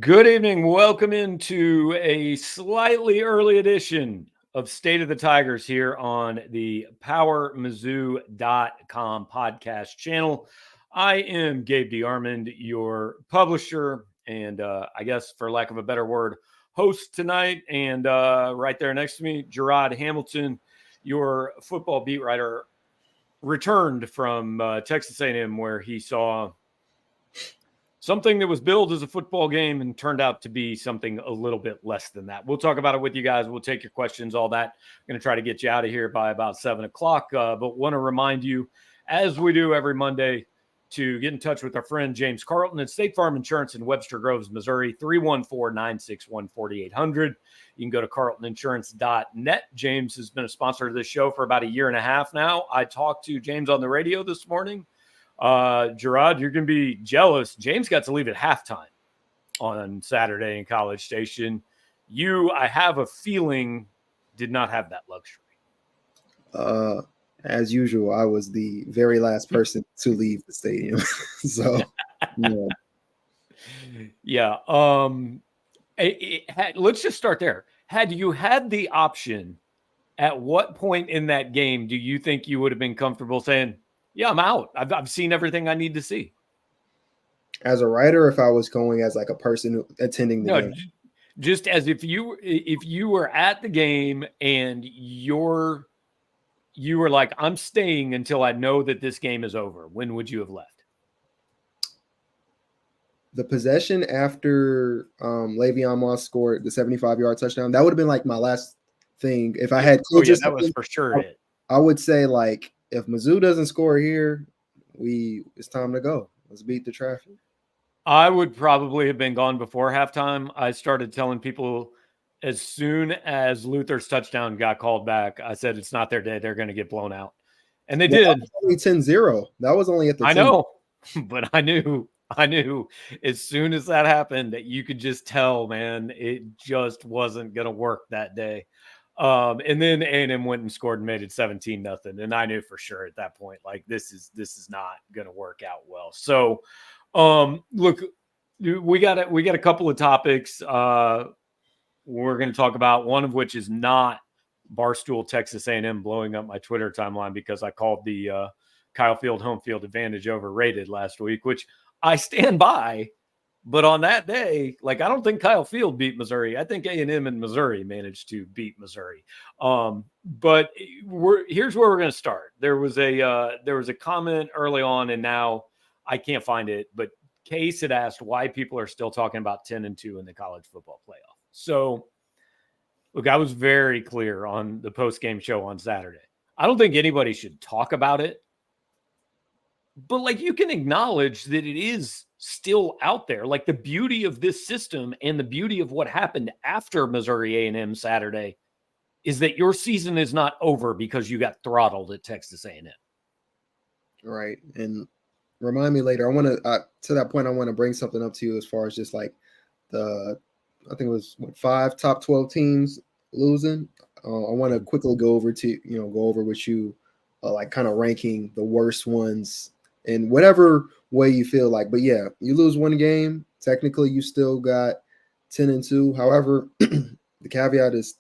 Good evening. Welcome into a slightly early edition of State of the Tigers here on the PowerMizzou.com podcast channel. I am Gabe DeArmond, your publisher, and I guess for lack of a better word, host tonight. And right there next to me, Jarod Hamilton, your football beat writer, returned from Texas A&M, where he saw something that was billed as a football game and turned out to be something a little bit less than that. We'll talk about it with you guys. We'll take your questions, all that. I'm going to try to get you out of here by about 7 o'clock. But want to remind you, as we do every Monday, to get in touch with our friend James Carlton at State Farm Insurance in Webster Groves, Missouri, 314-961-4800. You can go to carltoninsurance.net. James has been a sponsor of this show for about a year and a half now. I talked to James on the radio this morning. Jarod, you're going to be jealous. James got to leave at halftime on Saturday in College Station. You, I have a feeling, did not have that luxury. As usual, I was the very last person to leave the stadium. So, yeah. Let's just start there. Had you had the option, at what point in that game do you think you would have been comfortable saying, yeah, I'm out. I've seen everything I need to see? As a writer, if I was going as like a person attending the game? Just as if you were at the game and you were like, I'm staying until I know that this game is over. When would you have left? The possession after Le'Veon Moss scored the 75-yard touchdown, that would have been like my last thing. If I had that was for sure it. I would say, like, if Mizzou doesn't score here, it's time to go. Let's beat the traffic. I would probably have been gone before halftime. I started telling people as soon as Luther's touchdown got called back, I said, it's not their day. They're going to get blown out. And they did. That was only 10-0. That was only at the 10. I know, but I knew as soon as that happened that you could just tell, man, it just wasn't going to work that day. And then A&M went and scored and made it 17-0. And I knew for sure at that point, like, this is not going to work out well. So, look, we got a couple of topics we're going to talk about, one of which is not Barstool Texas A&M blowing up my Twitter timeline because I called the Kyle Field home field advantage overrated last week, which I stand by. But on that day, like, I don't think Kyle Field beat Missouri. I think A&M and Missouri managed to beat Missouri. But here's where we're going to start. There was a comment early on, and now I can't find it. But Case had asked why people are still talking about 10-2 in the college football playoff. So, look, I was very clear on the post-game show on Saturday. I don't think anybody should talk about it. But, like, you can acknowledge that it is still out there. Like, the beauty of this system and the beauty of what happened after Missouri A&M Saturday is that your season is not over because you got throttled at Texas A&M. Right. And remind me later. I want to that point, I want to bring something up to you as far as just like I think it was 5 top 12 teams losing. I want to quickly go over with you, like, kind of ranking the worst ones in whatever way you feel like. But yeah, you lose one game, technically you still got 10-2. However, the caveat is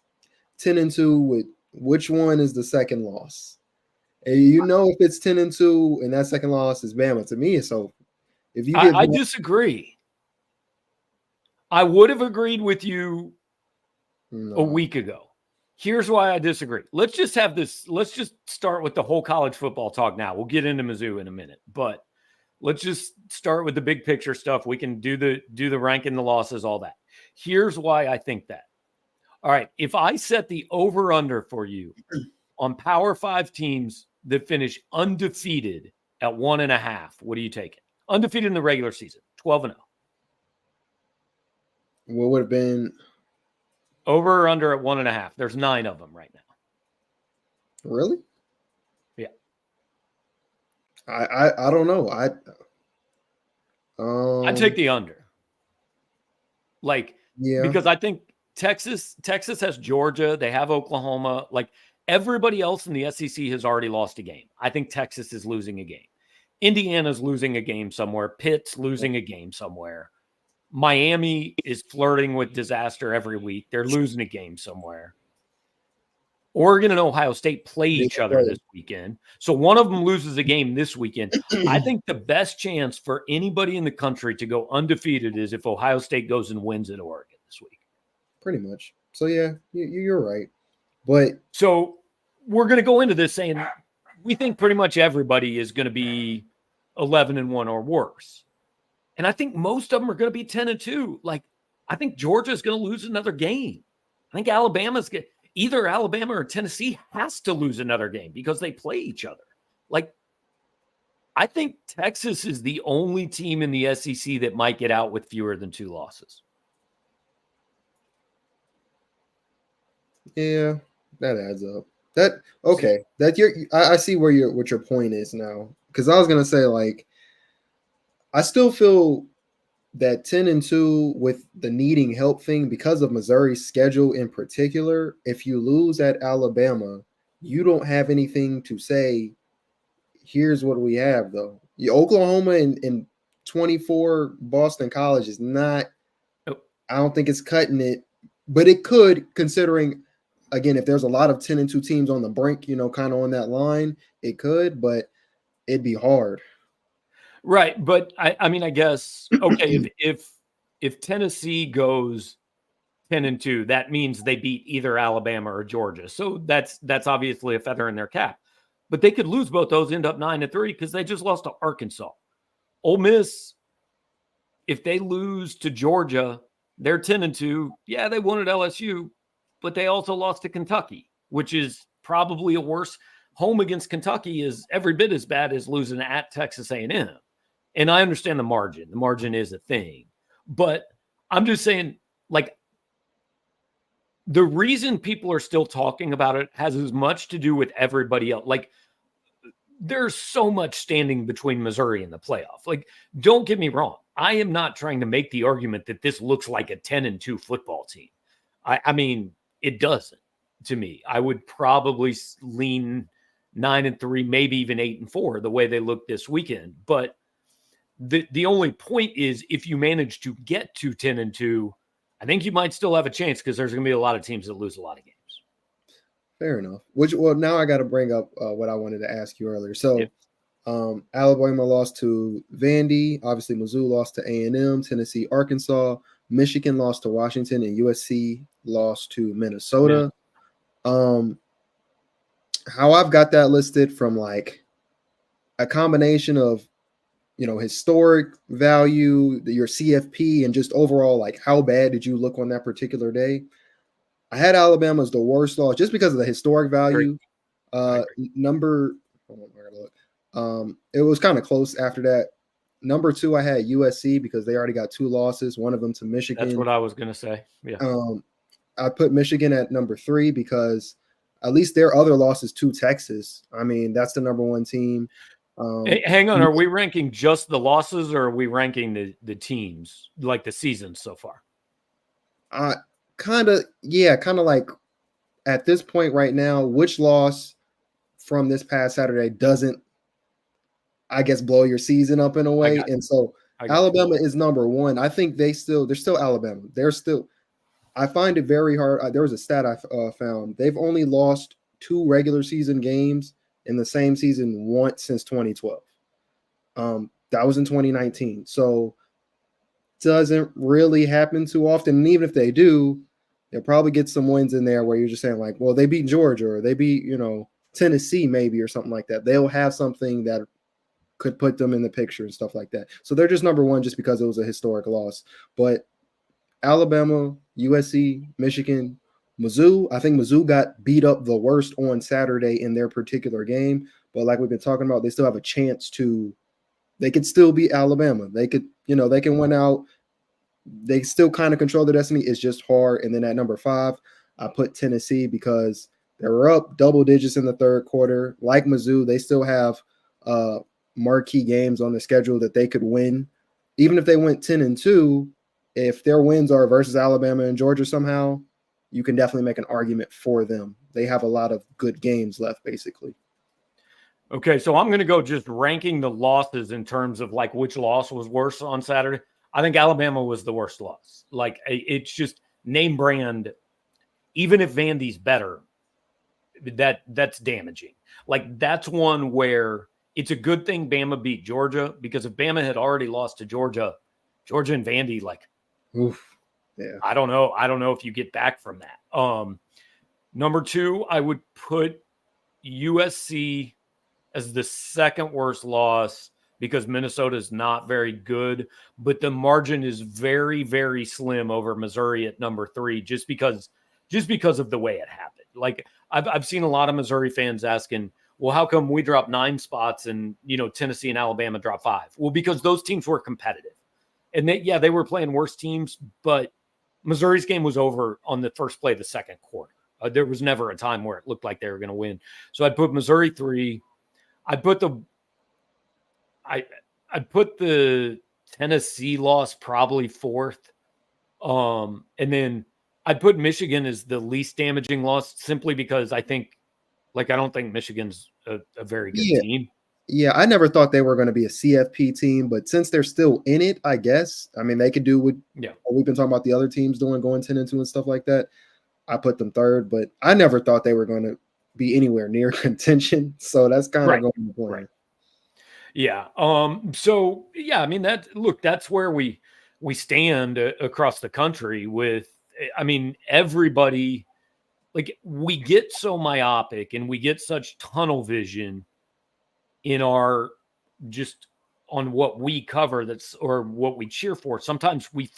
10-2 with which one is the second loss. And if it's 10-2 and that second loss is Bama, to me it's over. If you I disagree. I would have agreed with you a week ago. Here's why I disagree. Let's just start with the whole college football talk now. We'll get into Mizzou in a minute, but let's just start with the big picture stuff. We can do the ranking, the losses, all that. Here's why I think that. All right, if I set the over-under for you on Power 5 teams that finish undefeated at 1.5, what are you taking? Undefeated in the regular season, 12-0. What would have been over or under at 1.5? There's 9 of them right now. Really? Yeah. I don't know. I'd take the under. Like, yeah, because I think Texas has Georgia. They have Oklahoma. Like, everybody else in the SEC has already lost a game. I think Texas is losing a game. Indiana's losing a game somewhere. Pitt's losing a game somewhere. Miami is flirting with disaster every week. They're losing a game somewhere. Oregon and Ohio State play each other this weekend. So one of them loses a game this weekend. I think the best chance for anybody in the country to go undefeated is if Ohio State goes and wins at Oregon this week. Pretty much. So, yeah, you're right. But so we're going to go into this saying we think pretty much everybody is going to be 11-1 or worse. And I think most of them are going to be 10-2. Like, I think Georgia's going to lose another game. I think either Alabama or Tennessee has to lose another game because they play each other. Like, I think Texas is the only team in the SEC that might get out with fewer than 2 losses. Yeah, that adds up. I see what your point is now. Because I was gonna say, like, I still feel that 10-2 with the needing help thing because of Missouri's schedule in particular. If you lose at Alabama, you don't have anything to say. Here's what we have, though. Oklahoma in 24 Boston College is not. I don't think it's cutting it, but it could, considering. Again, if there's a lot of 10-2 teams on the brink, kind of on that line, it could, but it'd be hard. Right. But I mean, I guess, okay, if Tennessee goes 10-2, that means they beat either Alabama or Georgia. So that's obviously a feather in their cap. But they could lose both those, end up 9-3 because they just lost to Arkansas. Ole Miss, if they lose to Georgia, they're 10-2. Yeah, they won at LSU. But they also lost to Kentucky, which is probably a worse. Home against Kentucky is every bit as bad as losing at Texas A&M. And I understand the margin. The margin is a thing. But I'm just saying, like, the reason people are still talking about it has as much to do with everybody else. Like, there's so much standing between Missouri and the playoff. Like, don't get me wrong. I am not trying to make the argument that this looks like a 10-2 football team. I mean, it doesn't to me. I would probably lean 9-3, maybe even 8-4, the way they look this weekend. But the only point is, if you manage to get to 10-2, I think you might still have a chance because there's going to be a lot of teams that lose a lot of games. Fair enough. Now I got to bring up what I wanted to ask you earlier. So, Alabama lost to Vandy. Obviously, Mizzou lost to A&M. Tennessee, Arkansas. Michigan lost to Washington, and USC lost to Minnesota. Yeah. How I've got that listed from, like, a combination of, historic value, your CFP, and just overall, like, how bad did you look on that particular day? I had Alabama as the worst loss just because of the historic value. Number, hold on, I gotta look. It was kind of close after that. Number 2, I had USC because they already got 2 losses, one of them to Michigan. That's what I was going to say. Yeah. I put Michigan at number 3 because at least their other losses to Texas. I mean, that's the number 1 team. Hey, hang on. Are we ranking just the losses, or are we ranking the teams, like the season so far? Kind of like at this point right now, which loss from this past Saturday doesn't, I guess, blow your season up in a way. And so Alabama is number 1. I think they're still Alabama. I find it very hard. There was a stat I found. They've only lost 2 regular season games in the same season once since 2012. That was in 2019. So doesn't really happen too often. And even if they do, they'll probably get some wins in there where you're just saying, like, well, they beat Georgia or they beat, Tennessee maybe or something like that. They'll have something that could put them in the picture and stuff like that. So they're just number 1 just because it was a historic loss. But Alabama, USC, Michigan, Mizzou, I think Mizzou got beat up the worst on Saturday in their particular game. But like we've been talking about, they still have a chance they could still beat Alabama. They could, they can win out. They still kind of control their destiny. It's just hard. And then at number 5, I put Tennessee because they were up double digits in the third quarter. Like Mizzou, they still have marquee games on the schedule that they could win. Even if they went 10-2, if their wins are versus Alabama and Georgia somehow, you can definitely make an argument for them. They have a lot of good games left, basically. Okay, so I'm going to go just ranking the losses in terms of, like, which loss was worse on Saturday. I think Alabama was the worst loss. Like, it's just name brand. Even if Vandy's better, that's damaging. Like, that's one where it's a good thing Bama beat Georgia, because if Bama had already lost to Georgia and Vandy, like, Oof. Yeah. I don't know if you get back from that. Number 2, I would put USC as the second worst loss, because Minnesota is not very good, but the margin is very, very slim over Missouri at number 3, just because of the way it happened. Like, I've seen a lot of Missouri fans asking, well, how come we dropped 9 spots and, Tennessee and Alabama dropped 5? Well, because those teams were competitive, and they were playing worse teams, but Missouri's game was over on the first play of the second quarter. There was never a time where it looked like they were going to win. So I'd put Missouri 3. I'd put the Tennessee loss probably 4th. And then I'd put Michigan as the least damaging loss, simply because I don't think Michigan's a very good team. Yeah, I never thought they were going to be a CFP team, but since they're still in it, I guess, I mean, they could do what we've been talking about the other teams doing, going 10-2 and stuff like that. I put them 3rd, but I never thought they were going to be anywhere near contention. So that's kind of going to play. Right. Yeah. So yeah, I mean, that's where we stand across the country with, I mean, everybody, like, we get so myopic and we get such tunnel vision in our, just on what we cover, or what we cheer for. Sometimes we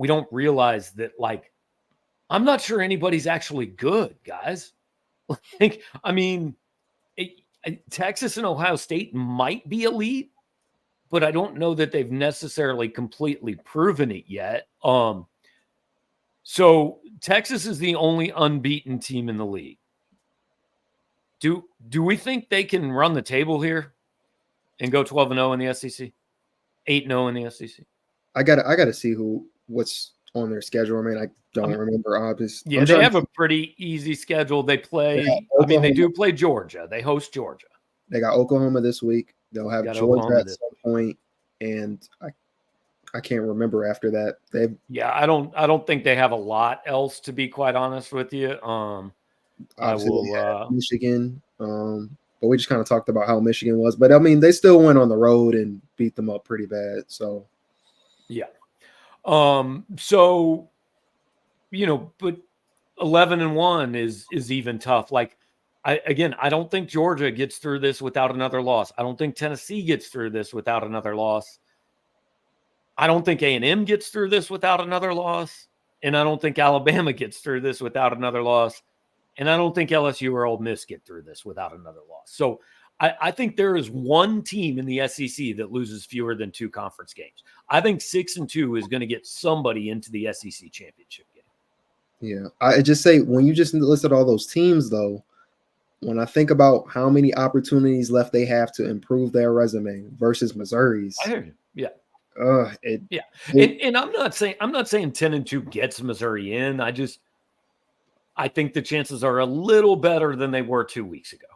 don't realize that, like, I'm not sure anybody's actually good, guys. Like, I mean, Texas and Ohio State might be elite, but I don't know that they've necessarily completely proven it yet. So Texas is the only unbeaten team in the league. Do we think they can run the table here and go 12-0 in the SEC, 8-0 in the SEC? I gotta see what's on their schedule. I mean, I don't remember. Obviously, yeah, they have a pretty easy schedule. They play. I mean, they do play Georgia. They host Georgia. They got Oklahoma this week. They'll have Georgia at some point, and I can't remember after that. I don't think they have a lot else, to be quite honest with you. I will Michigan. But we just kind of talked about how Michigan was. But I mean, they still went on the road and beat them up pretty bad. So yeah. So, but 11-1 is even tough. Like, I don't think Georgia gets through this without another loss. I don't think Tennessee gets through this without another loss. I don't think A&M gets through this without another loss. And I don't think Alabama gets through this without another loss. And I don't think LSU or Ole Miss get through this without another loss. So I think there is one team in the SEC that loses fewer than 2 conference games. I think 6-2 is going to get somebody into the SEC championship game. Yeah. I just say, when you just listed all those teams, though, when I think about how many opportunities left they have to improve their resume versus Missouri's. I hear you. Yeah. And I'm not saying 10-2 gets Missouri in. I think the chances are a little better than they were 2 weeks ago.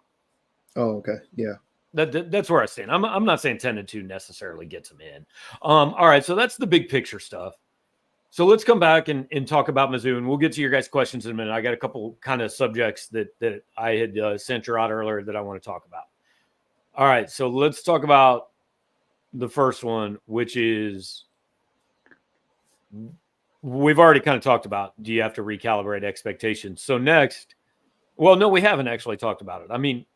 Oh, okay. Yeah. That's where I stand. I'm not saying 10-2 necessarily gets them in. All right. So that's the big picture stuff. So let's come back and talk about Mizzou, and we'll get to your guys' questions in a minute. I got a couple kind of subjects that I had sent Jarod earlier that I want to talk about. All right. So let's talk about the first one, which is, we've already kind of talked about, do you have to recalibrate expectations? So next, well, no, we haven't actually talked about it. I mean,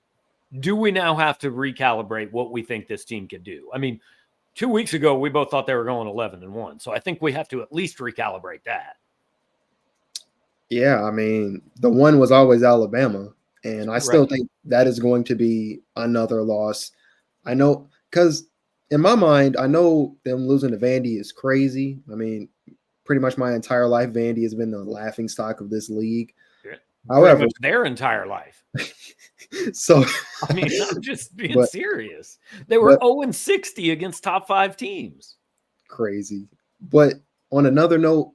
do we now have to recalibrate what we think this team can do? I mean, 2 weeks ago, we both thought they were going 11-1. So I think we have to at least recalibrate that. Yeah, I mean, the one was always Alabama, and I still think that is going to be another loss. I know, because in my mind, I know them losing to Vandy is crazy. I mean, pretty much my entire life, Vandy has been the laughing stock of this league. Yeah. However, their entire life. So, I mean, I'm just being serious. They were 0-60 against top 5 teams. Crazy. But on another note,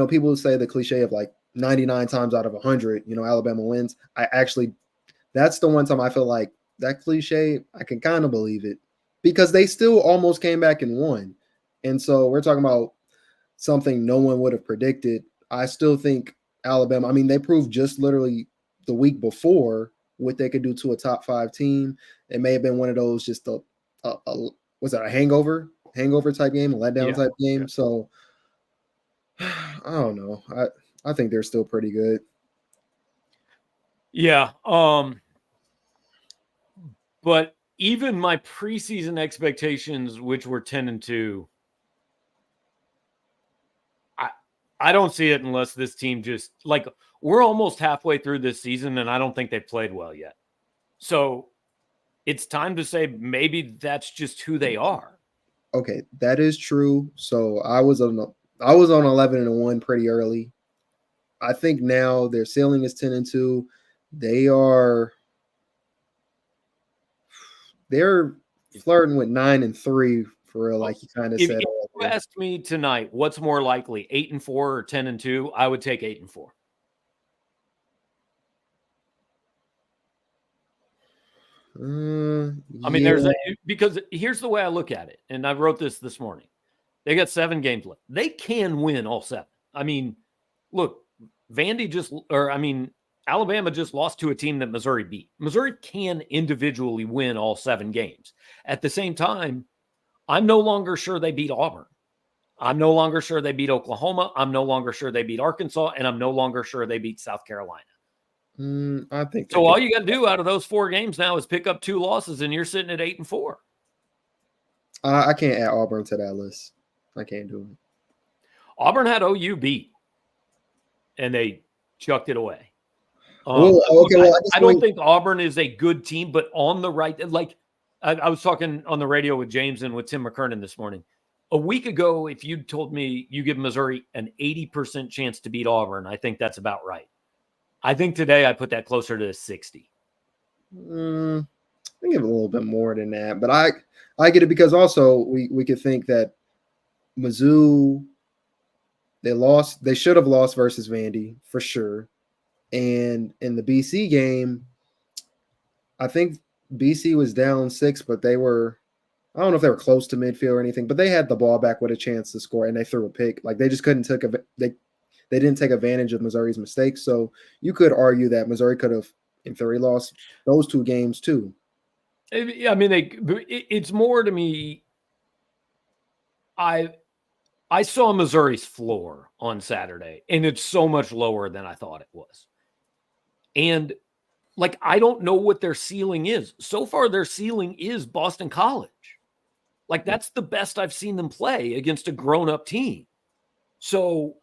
people say the cliche of like 99 times out of 100, Alabama wins. That's the one time I feel like that cliche, I can kind of believe it, because they still almost came back and won. And so we're talking about something no one would have predicted. I still think Alabama, I mean, they proved just literally the week before what they could do to a top 5 team. It may have been one of those just was that a hangover type game, a letdown type game. Yeah. So I don't know. I think they're still pretty good. Yeah. But even my preseason expectations, which were 10-2, I don't see it unless this team just like we're almost halfway through this season and I don't think they've played well yet. So it's time to say maybe that's just who they are. Okay, that is true. So I was on 11-1 pretty early. I think now their ceiling is 10-2. They're flirting with 9-3 for real, like you kind of said. If you asked me tonight, what's more likely, 8-4 or 10-2? I would take 8-4. I mean, because here's the way I look at it, and I wrote this morning. They got 7 games left. They can win all 7. I mean, look, Alabama just lost to a team that Missouri beat. Missouri can individually win all 7 games. At the same time, I'm no longer sure they beat Auburn. I'm no longer sure they beat Oklahoma. I'm no longer sure they beat Arkansas, and I'm no longer sure they beat South Carolina. I think so. All you got to do out of those 4 games now is pick up 2 losses, and you're sitting at 8-4. I can't add Auburn to that list. I can't do it. Auburn had OU beat, and they chucked it away. I don't think Auburn is a good team, but on the right, like I was talking on the radio with James and with Tim McKernan this morning. A week ago, if you'd told me you give Missouri an 80% chance to beat Auburn, I think that's about right. I think today I put that closer to 60. I think a little bit more than that, but I get it because also we could think that Mizzou, they should have lost versus Vandy for sure. And in the BC game, I think BC was down 6, but I don't know if they were close to midfield or anything, but they had the ball back with a chance to score and they threw a pick. Like they just couldn't they didn't take advantage of Missouri's mistakes. So you could argue that Missouri could have, in theory, lost those 2 games too. I mean, it's more to me. I saw Missouri's floor on Saturday, and it's so much lower than I thought it was. And like, I don't know what their ceiling is. So far, their ceiling is Boston College. Like, that's the best I've seen them play against a grown-up team. So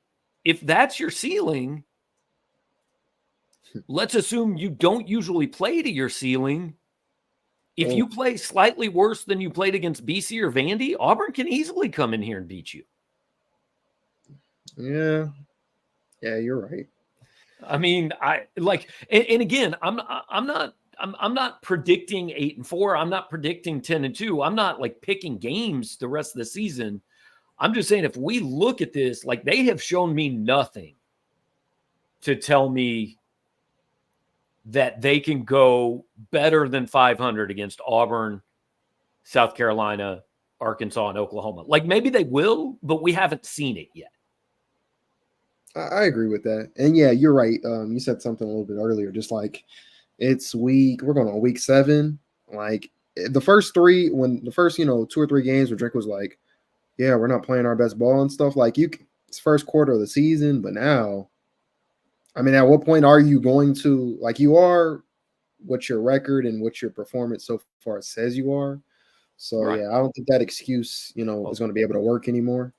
if that's your ceiling, let's assume you don't usually play to your ceiling. If you play slightly worse than you played against BC or Vandy, Auburn can easily come in here and beat you. Yeah, you're right. I mean, and again, I'm not predicting 8-4. I'm not predicting 10-2. I'm not like picking games the rest of the season. I'm just saying, if we look at this, like they have shown me nothing to tell me that they can go better than 500 against Auburn, South Carolina, Arkansas, and Oklahoma. Like maybe they will, but we haven't seen it yet. I agree with that. And yeah, you're right. You said something a little bit earlier, just like we're going on week 7. Like the first 2 or 3 games where Drake was like, yeah, we're not playing our best ball and stuff. Like it's first quarter of the season, but now, I mean, at what point are you going to, like you are what your record and what your performance so far says you are. So right. Yeah, I don't think that excuse, is going to be able to work anymore.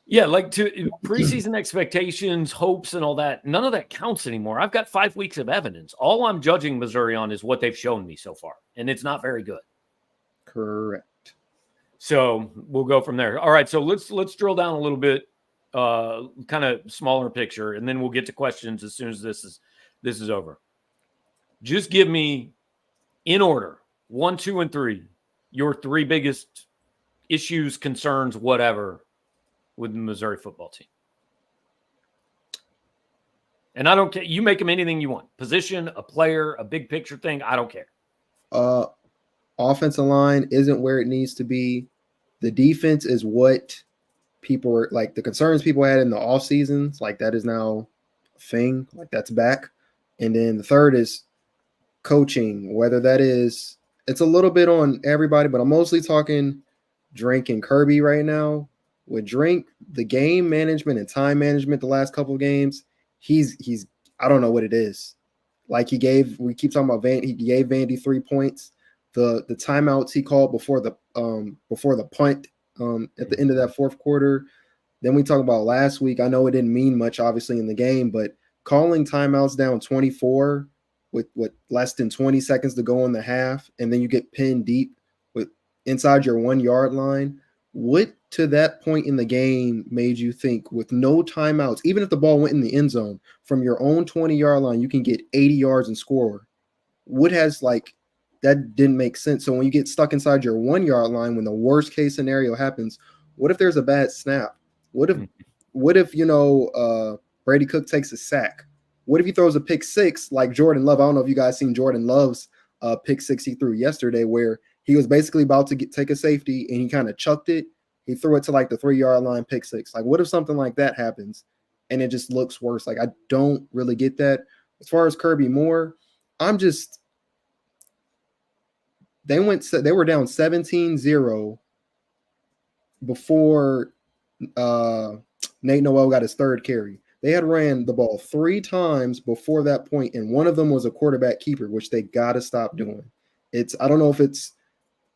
Yeah, like to preseason expectations, hopes, and all that. None of that counts anymore. I've got 5 weeks of evidence. All I'm judging Missouri on is what they've shown me so far, and it's not very good. Correct. So we'll go from there. All right, so let's drill down a little bit, kind of smaller picture, and then we'll get to questions as soon as this is over. Just give me, in order, 1, 2, and 3, your 3 biggest issues, concerns, whatever, with the Missouri football team. And I don't care. You make them anything you want. Position, a player, a big picture thing. I don't care. Offensive line isn't where it needs to be. the defense is what people were like, the concerns people had in the off seasons, like that is now a thing, like that's back. And then the third is coaching, whether that is, it's a little bit on everybody, but I'm mostly talking Drink and Kirby right now. With Drink, the game management and time management the last couple of games, he's I don't know what it is. Like we keep talking about he gave Vandy 3 points. The timeouts he called before the punt at the end of that fourth quarter. Then we talk about last week. I know it didn't mean much obviously in the game, but calling timeouts down 24 with less than 20 seconds to go in the half, and then you get pinned deep with inside your 1 yard line. What to that point in the game made you think with no timeouts, even if the ball went in the end zone, from your own 20-yard line, you can get 80 yards and score? What has that didn't make sense. So when you get stuck inside your 1 yard line, when the worst case scenario happens, what if there's a bad snap? What if Brady Cook takes a sack? What if he throws a pick six like Jordan Love? I don't know if you guys seen Jordan Love's pick six he threw yesterday, where he was basically about to take a safety and he kind of chucked it. He threw it to like the 3 yard line, pick six. Like, what if something like that happens and it just looks worse? Like, I don't really get that. As far as Kirby Moore, they were down 17-0 before Nate Noel got his third carry. They had ran the ball 3 times before that point, and one of them was a quarterback keeper, which they got to stop doing. I don't know if it's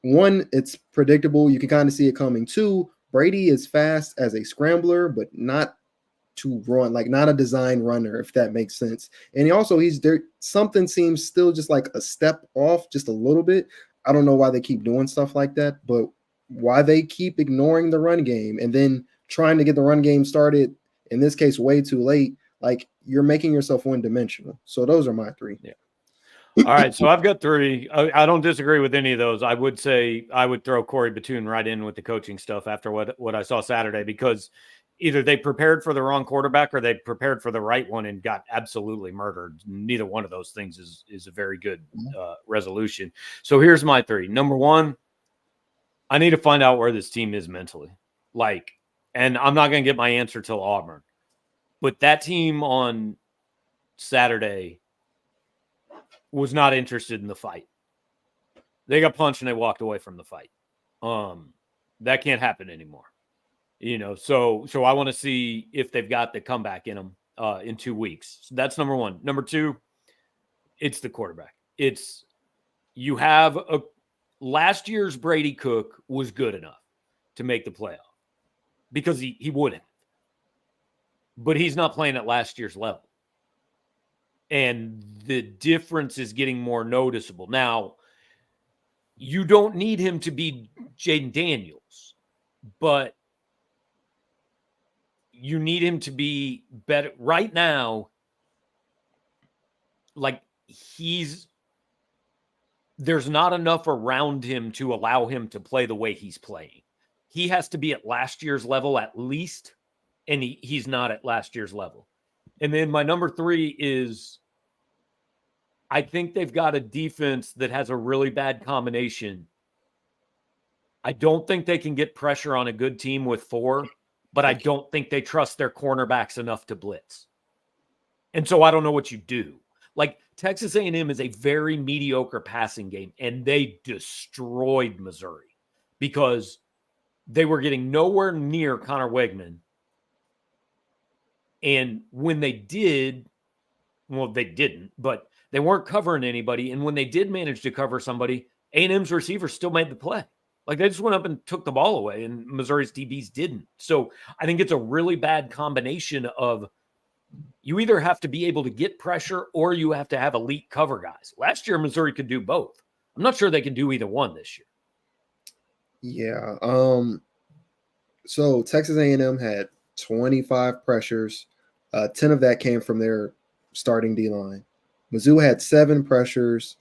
one, it's predictable. You can kind of see it coming. 2, Brady is fast as a scrambler, but not to run, like not a design runner, if that makes sense. And he's there. Something seems still just like a step off, just a little bit. I don't know why they keep doing stuff like that, but why they keep ignoring the run game and then trying to get the run game started, in this case, way too late. Like, you're making yourself one-dimensional. So those are my 3. Yeah. All right, so I've got 3. I don't disagree with any of those. I would say I would throw Corey Batoon right in with the coaching stuff after what I saw Saturday, because either they prepared for the wrong quarterback or they prepared for the right one and got absolutely murdered. Neither one of those things is a very good resolution. So here's my 3. Number 1, I need to find out where this team is mentally. And I'm not going to get my answer till Auburn. But that team on Saturday was not interested in the fight. They got punched and they walked away from the fight. That can't happen anymore. So I want to see if they've got the comeback in them in 2 weeks. So that's number 1. Number 2, it's the quarterback. You have last year's Brady Cook was good enough to make the playoff because he wouldn't. But he's not playing at last year's level. And the difference is getting more noticeable. Now, you don't need him to be Jaden Daniels, but you need him to be better. Right now, there's not enough around him to allow him to play the way he's playing. He has to be at last year's level at least, and he's not at last year's level. And then my number 3 is I think they've got a defense that has a really bad combination. I don't think they can get pressure on a good team with 4, but I don't think they trust their cornerbacks enough to blitz. And so I don't know what you do. Texas A&M is a very mediocre passing game, and they destroyed Missouri because they were getting nowhere near Connor Wegman. And when they did, well, they didn't, but they weren't covering anybody. And when they did manage to cover somebody, A&M's receivers still made the play. They just went up and took the ball away, and Missouri's DBs didn't. So I think it's a really bad combination of you either have to be able to get pressure or you have to have elite cover guys. Last year, Missouri could do both. I'm not sure they can do either one this year. Yeah. So Texas A&M had 25 pressures. 10 of that came from their starting D-line. Mizzou had 7 pressures.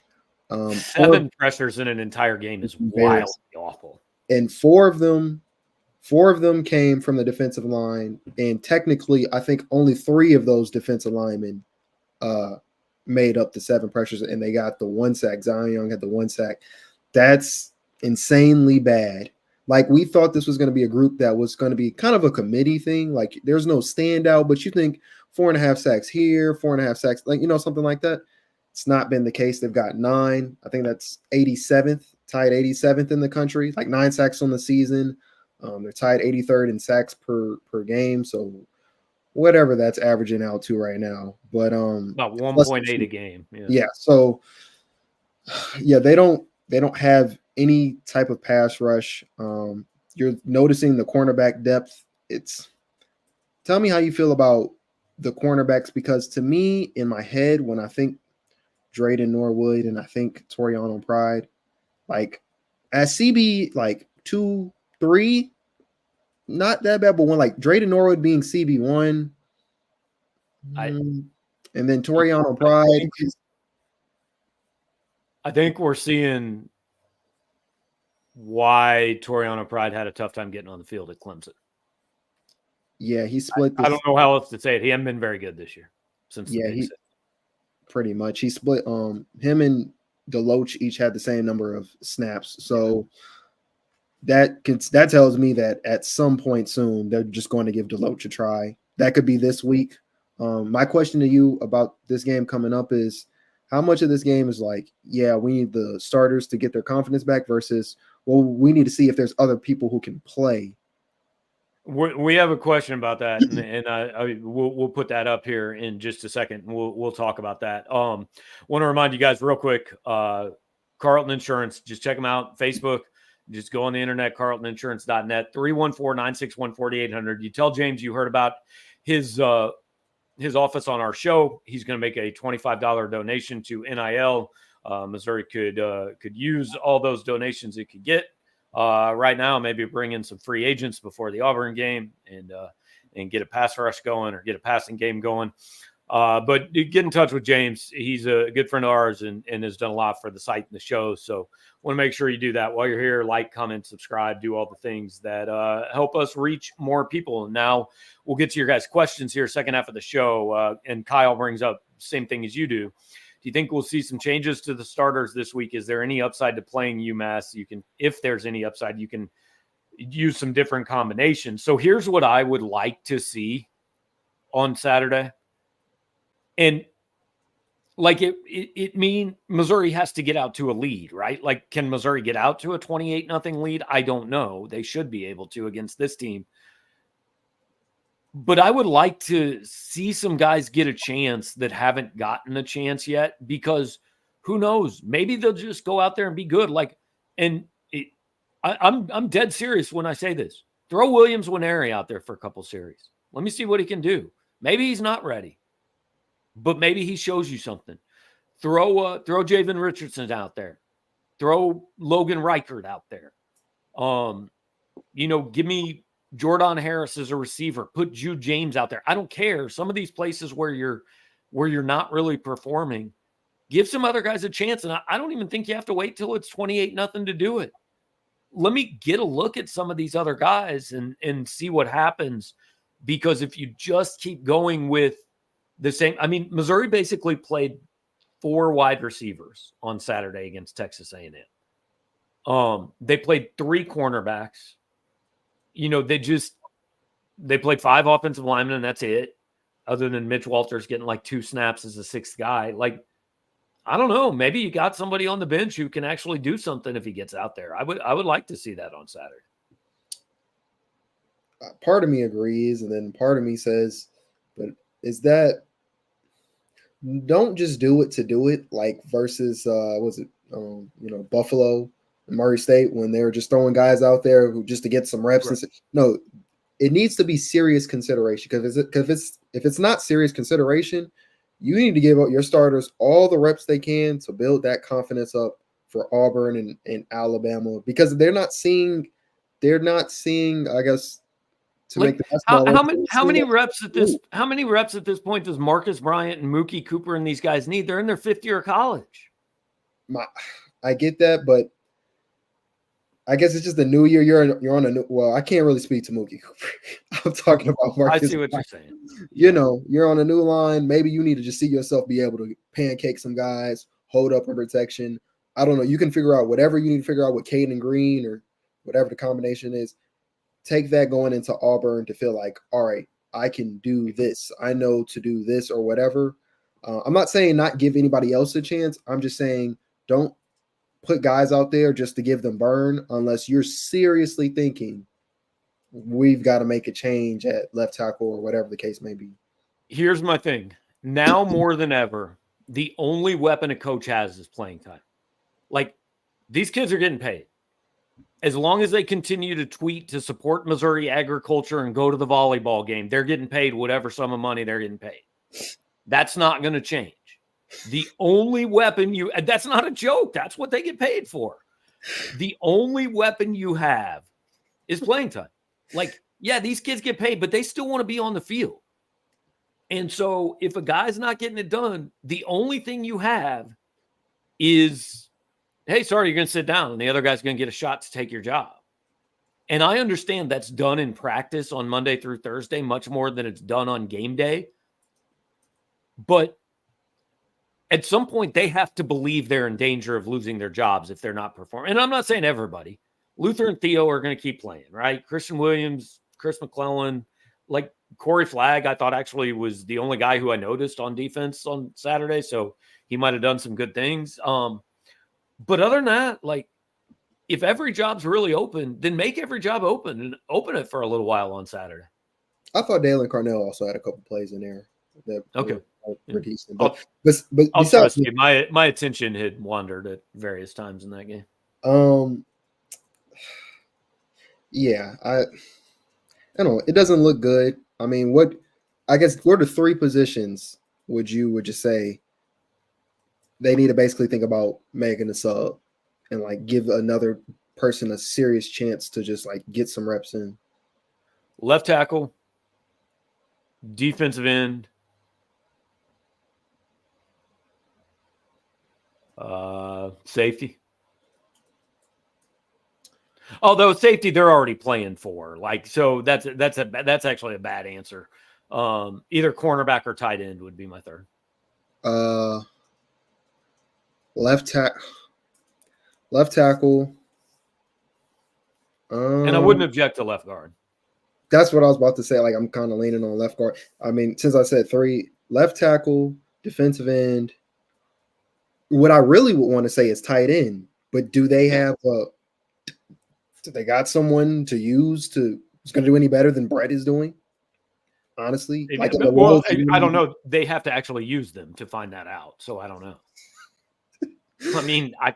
7 pressures in an entire game is wildly awful. And 4 of them came from the defensive line. And technically, I think only 3 of those defensive linemen made up the 7 pressures, and they got the 1 sack. Zion Young had the 1 sack. That's insanely bad. Like we thought this was going to be a group that was going to be kind of a committee thing. Like there's no standout, but you think 4.5 sacks here, 4.5 sacks, like, something like that. It's not been the case. They've got 9. I think that's 87th, tied 87th in the country, like 9 sacks on the season. They're tied 83rd in sacks per game. So whatever that's averaging out to right now. But about 1.8 a game. Yeah. So yeah, they don't have any type of pass rush. You're noticing the cornerback depth. Tell me how you feel about the cornerbacks, because to me, in my head, when I think Drayden Norwood and I think Toriano Pride, like as CB like 2, 3, not that bad, but when like Drayden Norwood being CB1, and then Toriano Pride I think we're seeing why Toriano Pride had a tough time getting on the field at Clemson. Yeah, he split I don't know how else to say it. He hasn't been very good this year since he pretty much. He split him and Deloach each had the same number of snaps. So that tells me that at some point soon they're just going to give Deloach a try. That could be this week. My question to you about this game coming up is, how much of this game is like, yeah, we need the starters to get their confidence back versus, well, we need to see if there's other people who can play. We have a question about that, and we'll put that up here in just a second. And we'll talk about that. Want to remind you guys real quick, Carlton Insurance, just check them out. Facebook, just go on the internet, carltoninsurance.net, 314-961-4800. You tell James you heard about his office on our show. He's going to make a $25 donation to NIL. Missouri could use all those donations it could get. Right now, maybe bring in some free agents before the Auburn game and get a pass rush going or get a passing game going. But get in touch with James. He's a good friend of ours and has done a lot for the site and the show. So want to make sure you do that while you're here. Like, comment, subscribe, do all the things that help us reach more people. And now we'll get to your guys' questions here, second half of the show. And Kyle brings up the same thing as you do. Do you think we'll see some changes to the starters this week? Is there any upside to playing UMass? If there's any upside, you can use some different combinations. So here's what I would like to see on Saturday. And like it mean Missouri has to get out to a lead, right? Like, can Missouri get out to a 28-0 lead? I don't know. They should be able to against this team. But I would like to see some guys get a chance that haven't gotten a chance yet, because who knows? Maybe they'll just go out there and be good. I'm dead serious when I say this. Throw Williams Winery out there for a couple series. Let me see what he can do. Maybe he's not ready, but maybe he shows you something. Throw Javen Richardson out there. Throw Logan Reichert out there. Give me Jordan Harris as a receiver. Put Jude James out there. I don't care. Some of these places where you're not really performing, give some other guys a chance. And I don't even think you have to wait till it's 28-0 to do it. Let me get a look at some of these other guys and see what happens. Because if you just keep going with the same, Missouri basically played 4 wide receivers on Saturday against Texas A&M. They played 3 cornerbacks. They played 5 offensive linemen, and that's it. Other than Mitch Walters getting like 2 snaps as a 6th guy. Like, I don't know. Maybe you got somebody on the bench who can actually do something if he gets out there. I would like to see that on Saturday. Part of me agrees, and then part of me says, but is that don't just do it to do it, like versus Buffalo and Murray State, when they're just throwing guys out there who just to get some reps. Right. No, it needs to be serious consideration, because if it's not serious consideration, you need to give your starters all the reps they can to build that confidence up for Auburn and Alabama, because they're not seeing, I guess, to make the how many reps at this point does Marcus Bryant and Mookie Cooper and these guys need? They're in their 5th year of college. I get that, but I guess it's just the new year. You're on a new. Well, I can't really speak to Mookie Cooper. I'm talking about Marcus. I see what you're saying. You're on a new line. Maybe you need to just see yourself be able to pancake some guys, hold up in protection. I don't know. You can figure out whatever you need to figure out with Caden Green or whatever the combination is, take that going into Auburn to feel like, all right, I can do this. I know to do this or whatever. I'm not saying not give anybody else a chance. I'm just saying don't put guys out there just to give them burn unless you're seriously thinking we've got to make a change at left tackle or whatever the case may be. Here's my thing. Now more than ever, the only weapon a coach has is playing time. Like, these kids are getting paid. As long as they continue to tweet to support Missouri agriculture and go to the volleyball game, they're getting paid whatever sum of money they're getting paid. That's not going to change. The only weapon that's not a joke. That's what they get paid for. The only weapon you have is playing time. Like, yeah, these kids get paid, but they still want to be on the field. And so if a guy's not getting it done, the only thing you have is, hey, sorry, you're going to sit down, and the other guy's going to get a shot to take your job. And I understand that's done in practice on Monday through Thursday much more than it's done on game day. But at some point, they have to believe they're in danger of losing their jobs if they're not performing. And I'm not saying everybody. Luther and Theo are going to keep playing, right? Christian Williams, Chris McClellan, like Corey Flagg, I thought actually was the only guy who I noticed on defense on Saturday. So he might have done some good things. But other than that, like, if every job's really open, then make every job open and open it for a little while on Saturday. I thought Dalen Carnell also had a couple plays in there that were decent. But I'll trust you. My attention had wandered at various times in that game. Yeah, I don't know. It doesn't look good. I mean, what are the three positions would you say they need to basically think about making a sub and like give another person a serious chance to just like get some reps in? Left tackle, defensive end, safety. Although safety, they're already playing for. Like, so that's actually a bad answer. Either cornerback or tight end would be my third. Left tackle. And I wouldn't object to left guard. That's what I was about to say. Like, I'm kind of leaning on left guard. I mean, since I said three, left tackle, defensive end. What I really would want to say is tight end. But do they have do they got someone to use who's going to do any better than Brett is doing? Honestly, I don't know. They have to actually use them to find that out. So I don't know. I mean, I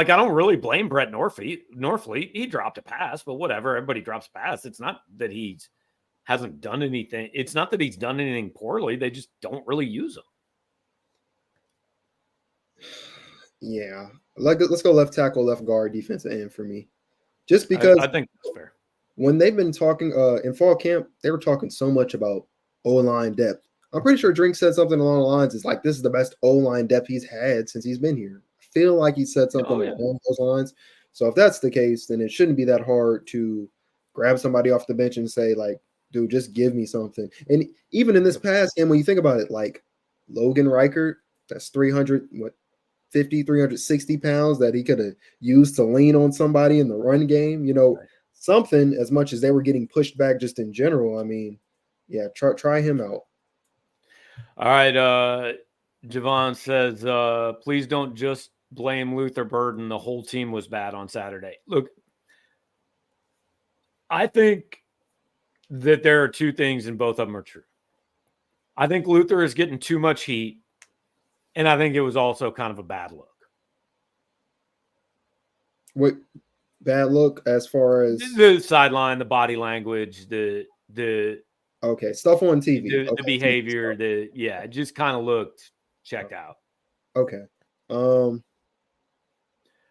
don't really blame Brett Norfleet. He dropped a pass, but whatever. Everybody drops a pass. It's not that he hasn't done anything. It's not that he's done anything poorly. They just don't really use him. Yeah. Let's go left tackle, left guard, defensive end for me. Just because I think that's fair. When they've been talking in fall camp, they were talking so much about O-line depth. I'm pretty sure Drink said something along the lines, it's like, this is the best O-line depth he's had since he's been here. I feel like he said something along those lines. So if that's the case, then it shouldn't be that hard to grab somebody off the bench and say, like, dude, just give me something. And even in this past game, when you think about it, like Logan Reichert, that's 360 pounds that he could have used to lean on somebody in the run game, something, as much as they were getting pushed back just in general. I mean, yeah, try him out. All right. Javon says, please don't just blame Luther Burden. The whole team was bad on Saturday. Look, I think that there are two things, and both of them are true. I think Luther is getting too much heat, and I think it was also kind of a bad look. What bad look as far as the sideline, the body language, the okay, stuff on TV, the behavior, it just kind of looked checked out. Okay.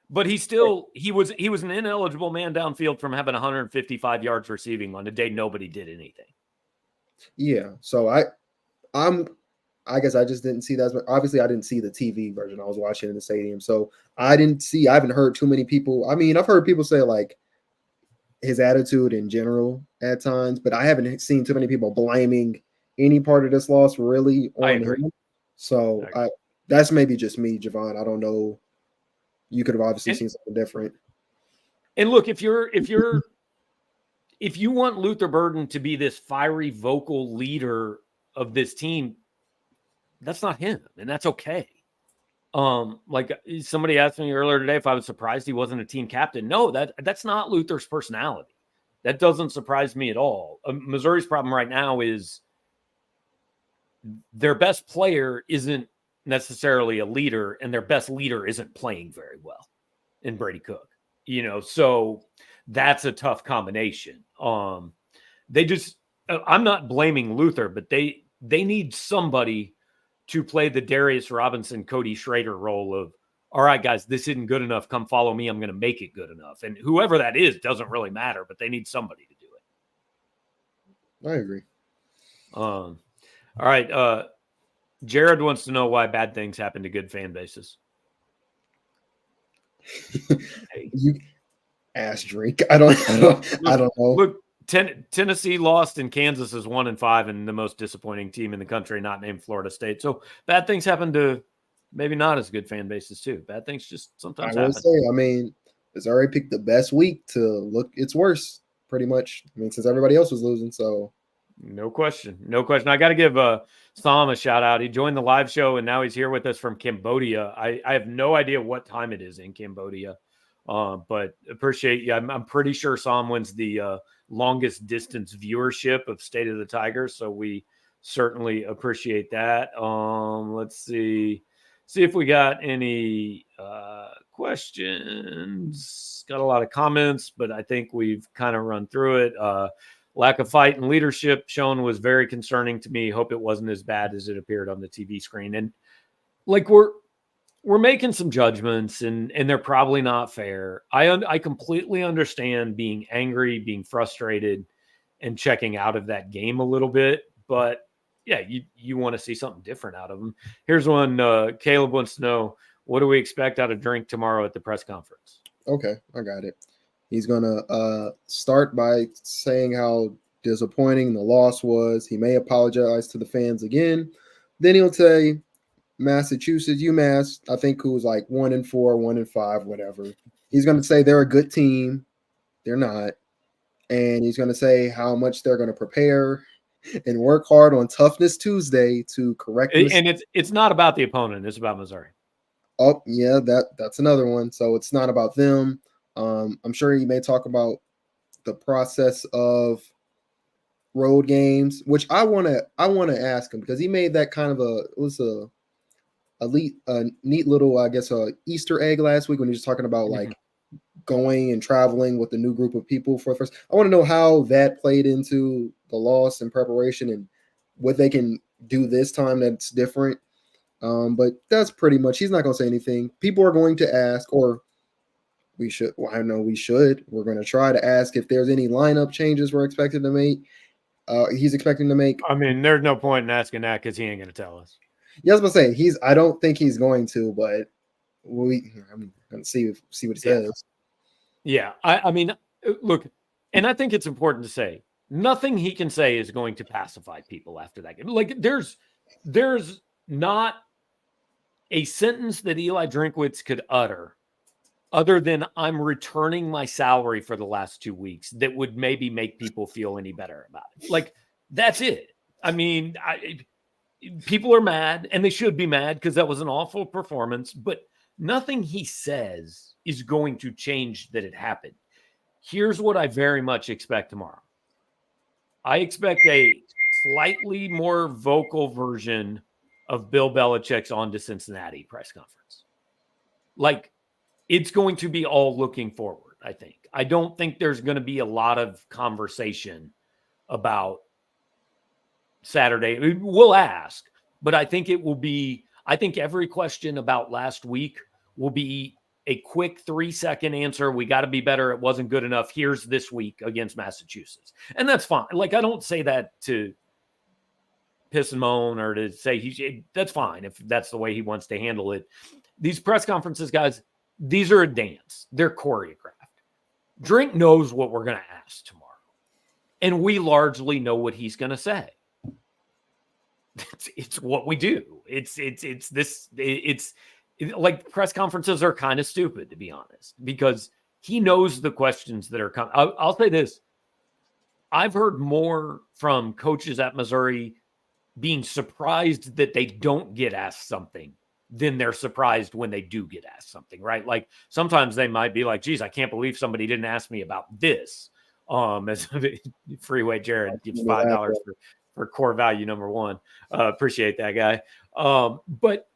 But he was an ineligible man downfield from having 155 yards receiving on a day nobody did anything. Yeah. So I guess I just didn't see that. Obviously, I didn't see the TV version. I was watching in the stadium. So I haven't heard too many people. I mean, I've heard people say like his attitude in general at times, but I haven't seen too many people blaming any part of this loss really on him. So that's maybe just me, Javon. I don't know. You could have obviously seen something different. And look, if you want Luther Burden to be this fiery vocal leader of this team, that's not him, and that's okay. Like somebody asked me earlier today if I was surprised he wasn't a team captain. No, that's not Luther's personality. That doesn't surprise me at all. Missouri's problem right now is their best player isn't necessarily a leader, and their best leader isn't playing very well in Brady Cook. So that's a tough combination. They just, I'm not blaming Luther, but they need somebody to play the Darius Robinson, Cody Schrader role of, all right, guys, this isn't good enough. Come follow me. I'm going to make it good enough. And whoever that is doesn't really matter, but they need somebody to do I agree. All right. Jarod wants to know why bad things happen to good fan bases. Hey. You ass drink. I don't know. Look, Tennessee lost and Kansas is 1-5 and the most disappointing team in the country, not named Florida State. So bad things happen to maybe not as good fan bases too. Bad things just sometimes happen. I mean, Missouri picked the best week to look its worst, pretty much. I mean, since everybody else was losing, so no question. I got to give Sam a shout out. He joined the live show and now he's here with us from Cambodia. I have no idea what time it is in Cambodia, but appreciate you. I'm pretty sure Sam wins the longest distance viewership of State of the Tigers, so we certainly appreciate that. Let's see if we got any questions. Got a lot of comments, but I think we've kind of run through it. Lack of fight and leadership shown was very concerning to me. Hope it wasn't as bad as it appeared on the TV screen. And like we're making some judgments and they're probably not fair. I completely understand being angry, being frustrated, and checking out of that game a little bit. But yeah, you want to see something different out of them. Here's one. Caleb wants to know, what do we expect out of Drink tomorrow at the press conference? Okay, I got it. He's going to start by saying how disappointing the loss was. He may apologize to the fans again. Then he'll say Massachusetts, UMass, I think, who was like 1-4, 1-5, whatever. He's going to say they're a good team. They're not. And he's going to say how much they're going to prepare and work hard on Toughness Tuesday to correct it. And it's not about the opponent. It's about Missouri. Oh, yeah, that's another one. So it's not about them. I'm sure he may talk about the process of road games, which I want to ask him because he made that kind of a neat little, I guess, Easter egg last week when he was talking about like going and traveling with the new group of people for the first. I want to know how that played into the loss and preparation and what they can do this time that's different. But that's pretty much. He's not going to say anything. People are going to ask, or we should. Well, I know we should. We're going to try to ask if there's any lineup changes we're expected to make. He's expecting to make. I mean, there's no point in asking that because he ain't going to tell us. Yeah, I was going to say I don't think he's going to, but I'm going to see what he says. Yeah, I mean, look, and I think it's important to say nothing he can say is going to pacify people after that game. Like there's not a sentence that Eli Drinkwitz could utter other than I'm returning my salary for the last 2 weeks that would maybe make people feel any better about it. Like that's it. I mean, people are mad and they should be mad because that was an awful performance, but nothing he says is going to change that it happened. Here's what I very much expect tomorrow. I expect a slightly more vocal version of Bill Belichick's On to Cincinnati press conference. Like, it's going to be all looking forward, I think. I don't think there's going to be a lot of conversation about Saturday. We'll ask, but I think it will be, I think every question about last week will be a quick 3-second answer. We got to be better. It wasn't good enough. Here's this week against Massachusetts. And that's fine. Like, I don't say that to piss and moan or to say that's fine if that's the way he wants to handle it. These press conferences, guys, these are a dance. They're choreographed. Drink knows what we're going to ask tomorrow. And we largely know what he's going to say. It's what we do. It's like press conferences are kind of stupid, to be honest, because he knows the questions that are coming. I'll say this. I've heard more from coaches at Missouri being surprised that they don't get asked something than they're surprised when they do get asked something, right? Like sometimes they might be like, geez, I can't believe somebody didn't ask me about this. As Freeway Jarod gives $5 for core value number one. Appreciate that guy. But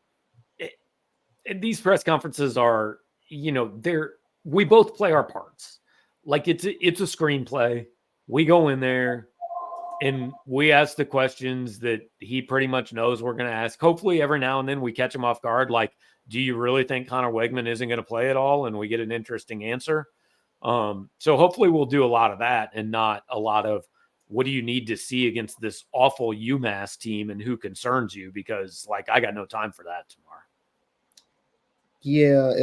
these press conferences are, we both play our parts. Like it's a screenplay. We go in there and we ask the questions that he pretty much knows we're going to ask. Hopefully every now and then we catch him off guard. Like, do you really think Connor Wegman isn't going to play at all? And we get an interesting answer. So hopefully we'll do a lot of that and not a lot of what do you need to see against this awful UMass team and who concerns you? Because like, I got no time for that tomorrow. Yeah,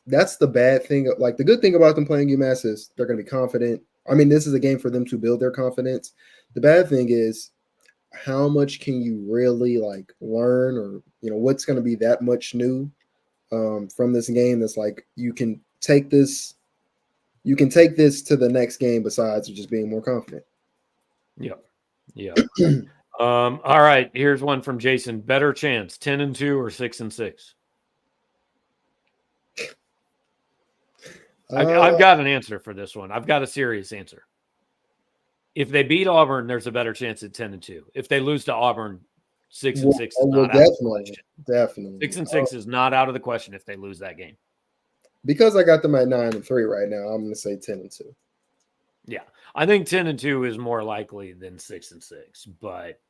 that's the bad thing. Like the good thing about them playing UMass is they're going to be confident. I mean, this is a game for them to build their confidence. The bad thing is how much can you really like learn, or what's going to be that much new from this game that's like you can take this to the next game besides just being more confident. Yeah. All right, here's one from Jason. Better chance 10-2 or 6-6? I've got an answer for this one. I've got a serious answer. If they beat Auburn, there's a better chance at 10-2. If they lose to Auburn, 6-6 is not out of the question. Definitely. 6-6 is not out of the question if they lose that game. Because I got them at 9-3 right now, I'm going to say 10-2. Yeah, I think 10-2 is more likely than 6-6. But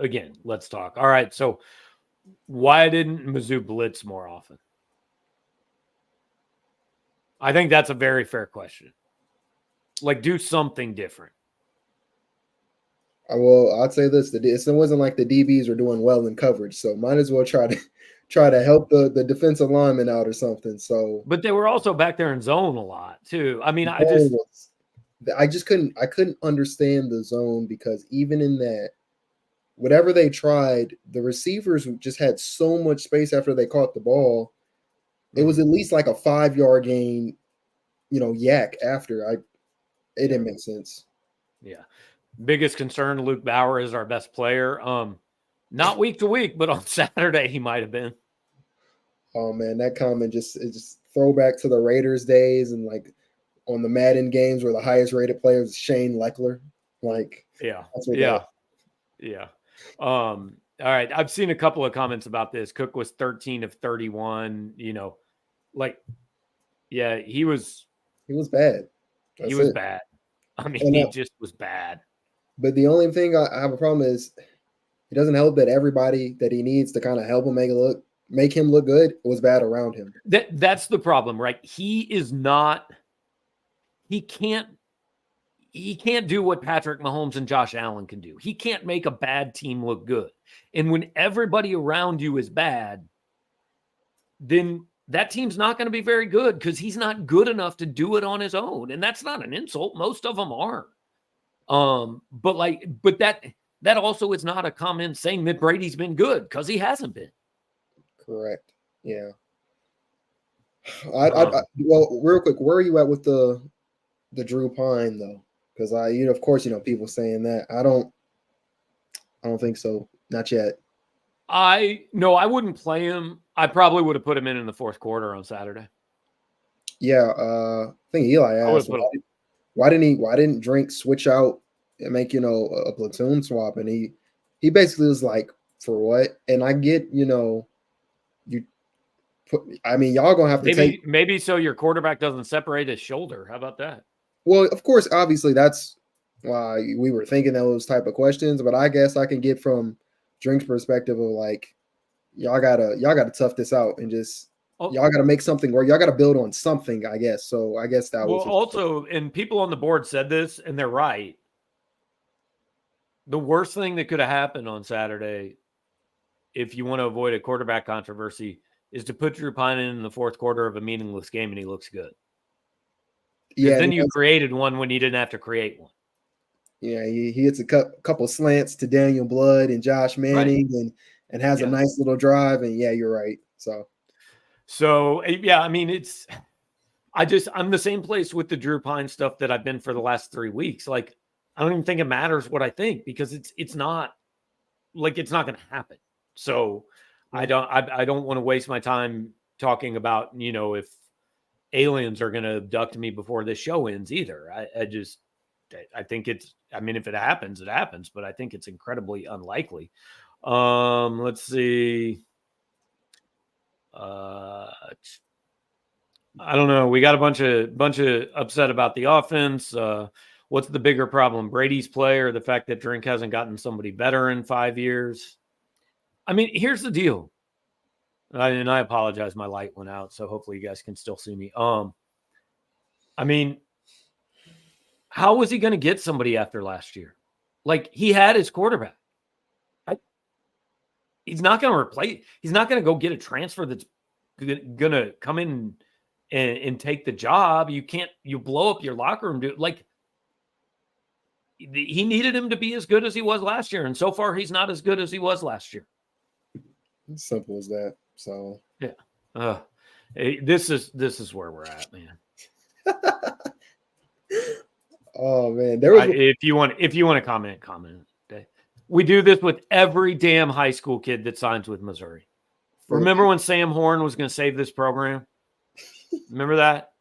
again, let's talk. All right, so why didn't Mizzou blitz more often? I think that's a very fair question. Like, do something different. Well, I'd say this: it wasn't like the DBs were doing well in coverage, so might as well try to help the defensive lineman out or something. So, but they were also back there in zone a lot too. I mean, I couldn't understand the zone because even in that, whatever they tried, the receivers just had so much space after they caught the ball. It was at least like a 5-yard gain, yak after. It didn't make sense. Yeah. Biggest concern, Luke Bauer is our best player. Not week to week, but on Saturday he might have been. Oh man, that comment just throwback to the Raiders days and like on the Madden games where the highest rated player is Shane Leckler. Like, yeah. All right. I've seen a couple of comments about this. Cook was 13 of 31, he was bad. He was bad. I mean, he just was bad. But the only thing I have a problem is it doesn't help that everybody that he needs to kind of help him make him look good was bad around him. That's the problem, right? He can't do what Patrick Mahomes and Josh Allen can do. He can't make a bad team look good. And when everybody around you is bad, then that team's not going to be very good because he's not good enough to do it on his own. And that's not an insult. Most of them aren't. But that also is not a comment saying that Brady's been good because he hasn't been. Correct. Yeah. Well, real quick, where are you at with the Drew Pine though? Because of course, people saying that. I don't think so. Not yet. I wouldn't play him. I probably would have put him in the fourth quarter on Saturday. Yeah, I think Eli asked why didn't Drink switch out and make a platoon swap, and he basically was like, for what? And I get y'all gonna have to maybe so your quarterback doesn't separate his shoulder. How about that? Well, of course, obviously that's why we were thinking those type of questions, but I guess I can get from Drink's perspective of like, y'all gotta tough this out and just y'all gotta make something where y'all gotta build on something, I guess. So I guess that was also, and people on the board said this, and they're right. The worst thing that could have happened on Saturday, if you want to avoid a quarterback controversy, is to put Drew Pine in the fourth quarter of a meaningless game and he looks good. Yeah, then you created one when you didn't have to create one. Yeah, he hits a couple slants to Daniel Blood and Josh Manning, right, and has a nice little drive. And yeah, you're right. So yeah, I mean, I'm the same place with the Drew Pine stuff that I've been for the last 3 weeks. Like, I don't even think it matters what I think because it's not going to happen. So I don't want to waste my time talking about, if aliens are going to abduct me before this show ends either. I think if it happens, it happens, but I think it's incredibly unlikely. Let's see. I don't know. We got a bunch of upset about the offense. What's the bigger problem, Brady's play or the fact that Drink hasn't gotten somebody better in 5 years? I mean, here's the deal. And I apologize. My light went out, so hopefully you guys can still see me. I mean, how was he going to get somebody after last year? Like, he had his quarterback. He's not going to replace. He's not going to go get a transfer that's going to come in and take the job. You blow up your locker room, dude. Like, he needed him to be as good as he was last year. And so far, he's not as good as he was last year. Simple as that. So, yeah. This is where we're at, man. Oh man, there was if you want to comment. Okay. We do this with every damn high school kid that signs with Missouri. Remember when Sam Horn was going to save this program? Remember that?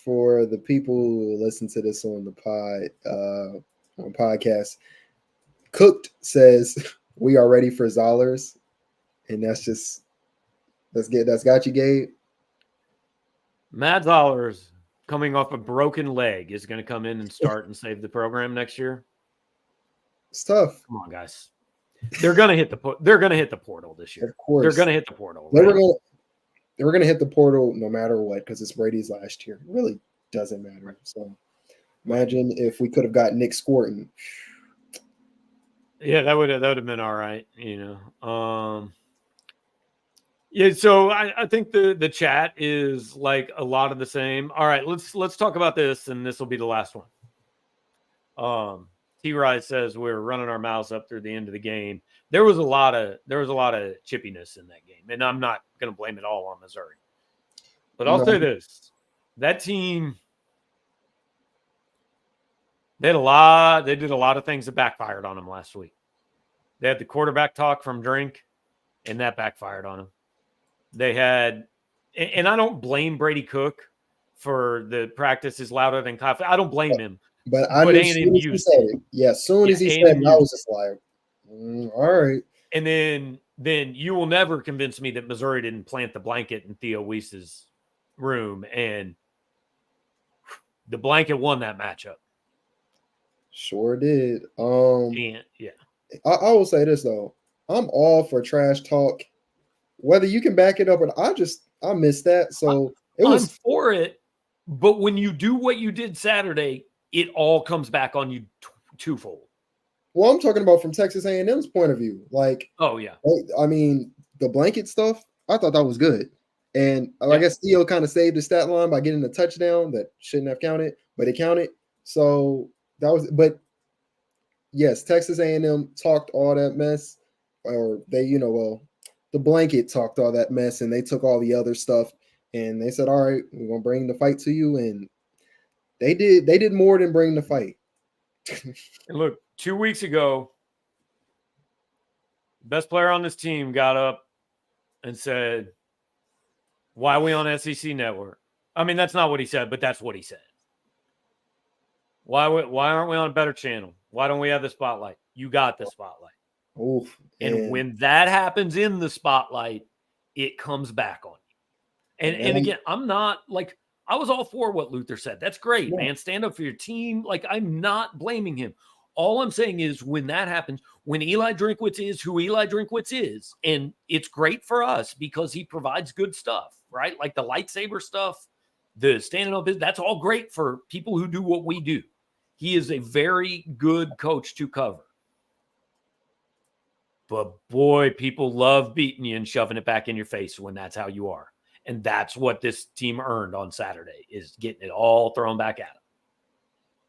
For the people who listen to this on the podcast, Cooked says we are ready for Zollers, and that's got you, Gabe. Matt Zollers, coming off a broken leg, is going to come in and start and save the program next year. It's tough. Come on, guys. They're going to hit the portal this year. Of course, they're going to hit the portal. They were going to hit the portal no matter what because it's Brady's last year. It really doesn't matter. Right. So imagine if we could have got Nick Scorton. Yeah, that would have been all right. Yeah, so I think the chat is like a lot of the same. All right, let's talk about this, and this will be the last one. T-Rise says we're running our mouths up through the end of the game. There was a lot of chippiness in that game, and I'm not going to blame it all on Missouri. But I'll say this: that team, they did a lot of things that backfired on them last week. They had the quarterback talk from Drink, and that backfired on them. They had, and I don't blame Brady Cook for the practice is louder than coffee. I don't blame him. But I knew as soon as he said it. Yeah, as soon as he said it, I was just like, all right. And then you will never convince me that Missouri didn't plant the blanket in Theo Weiss's room, and the blanket won that matchup. Sure did. Yeah. I will say this though. I'm all for trash talk. Whether you can back it up or not, I missed that. So I'm for it. But when you do what you did Saturday, it all comes back on you twofold. Well, I'm talking about from Texas A&M's point of view. Like, oh yeah. I mean, the blanket stuff, I thought that was good. And I guess Theo kind of saved the stat line by getting a touchdown that shouldn't have counted, but it counted. So that was, but yes, Texas A&M talked all that mess, or they, the blanket talked all that mess, and they took all the other stuff, and they said, all right, we're going to bring the fight to you. And they did more than bring the fight. And look, 2 weeks ago, best player on this team got up and said, why are we on SEC Network? I mean, that's not what he said, but that's what he said. Why aren't we on a better channel? Why don't we have the spotlight? You got the spotlight. Oof, and when that happens in the spotlight, it comes back on you. And again, I'm not like, I was all for what Luther said. That's great, man. Stand up for your team. Like, I'm not blaming him. All I'm saying is when that happens, when Eli Drinkwitz is who Eli Drinkwitz is, and it's great for us because he provides good stuff, right? Like the lightsaber stuff, the standing up, that's all great for people who do what we do. He is a very good coach to cover. But boy, people love beating you and shoving it back in your face when that's how you are. And that's what this team earned on Saturday, is getting it all thrown back at them.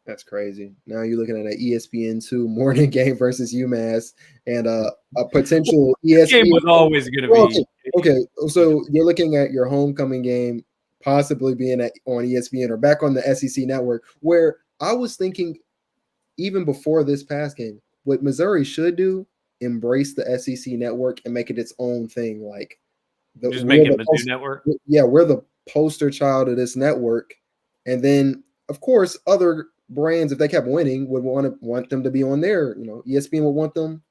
That's crazy. Now you're looking at an ESPN2 morning game versus UMass and a potential ESPN game was always going to be. Okay, so you're looking at your homecoming game possibly being on ESPN or back on the SEC network, where I was thinking even before this past game, what Missouri should do, embrace the SEC network and make it its own thing. Like Just make it Mizzou Network. Yeah, we're the poster child of this network. And then, of course, other brands, if they kept winning, would want them to be on there. ESPN would want them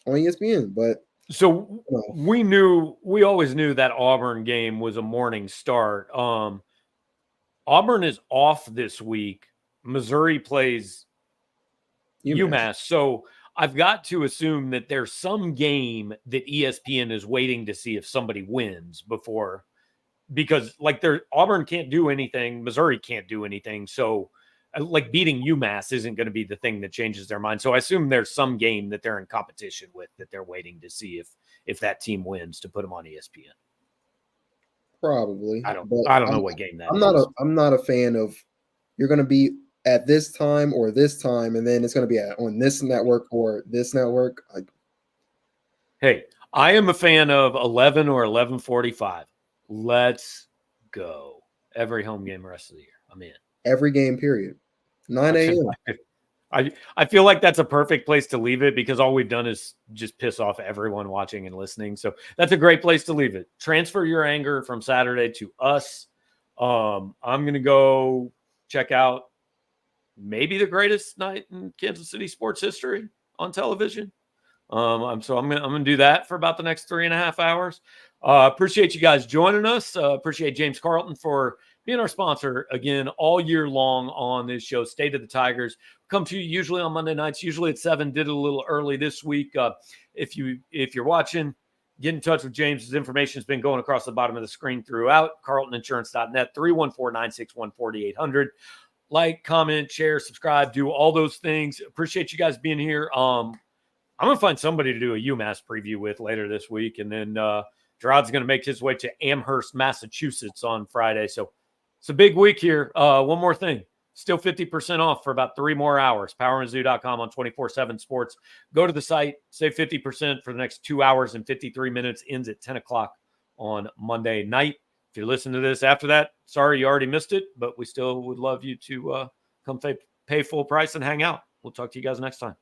on ESPN. But so we always knew that Auburn game was a morning start. Auburn is off this week. Missouri plays UMass. So I've got to assume that there's some game that ESPN is waiting to see if somebody wins before, because like Auburn can't do anything, Missouri can't do anything. So like beating UMass isn't going to be the thing that changes their mind. So I assume there's some game that they're in competition with that they're waiting to see if that team wins to put them on ESPN. Probably. I don't know what game that is. I'm not a fan of you're going to be at this time or this time, and then it's going to be on this network or this network. Hey, I am a fan of 11 or 11:45. Let's go. Every home game the rest of the year. I'm in. Every game, period. 9 a.m. I feel like that's a perfect place to leave it, because all we've done is just piss off everyone watching and listening. So that's a great place to leave it. Transfer your anger from Saturday to us. I'm going to go check out maybe the greatest night in Kansas City sports history on television. I'm going to do that for about the next 3.5 hours. Appreciate you guys joining us. Appreciate James Carlton for being our sponsor again all year long on this show, State of the Tigers. Come to you usually on Monday nights, usually at 7. Did it a little early this week. If you're watching, get in touch with James. His information has been going across the bottom of the screen throughout. CarltonInsurance.net, 314-961-4800. Like, comment, share, subscribe, do all those things. Appreciate you guys being here. I'm going to find somebody to do a UMass preview with later this week. And then Jarod's going to make his way to Amherst, Massachusetts on Friday. So it's a big week here. One more thing. Still 50% off for about 3 more hours. PowerMizzou.com on 24/7 Sports. Go to the site. Save 50% for the next 2 hours and 53 minutes. Ends at 10 o'clock on Monday night. If you're listening to this after that, sorry you already missed it, but we still would love you to come pay full price and hang out. We'll talk to you guys next time.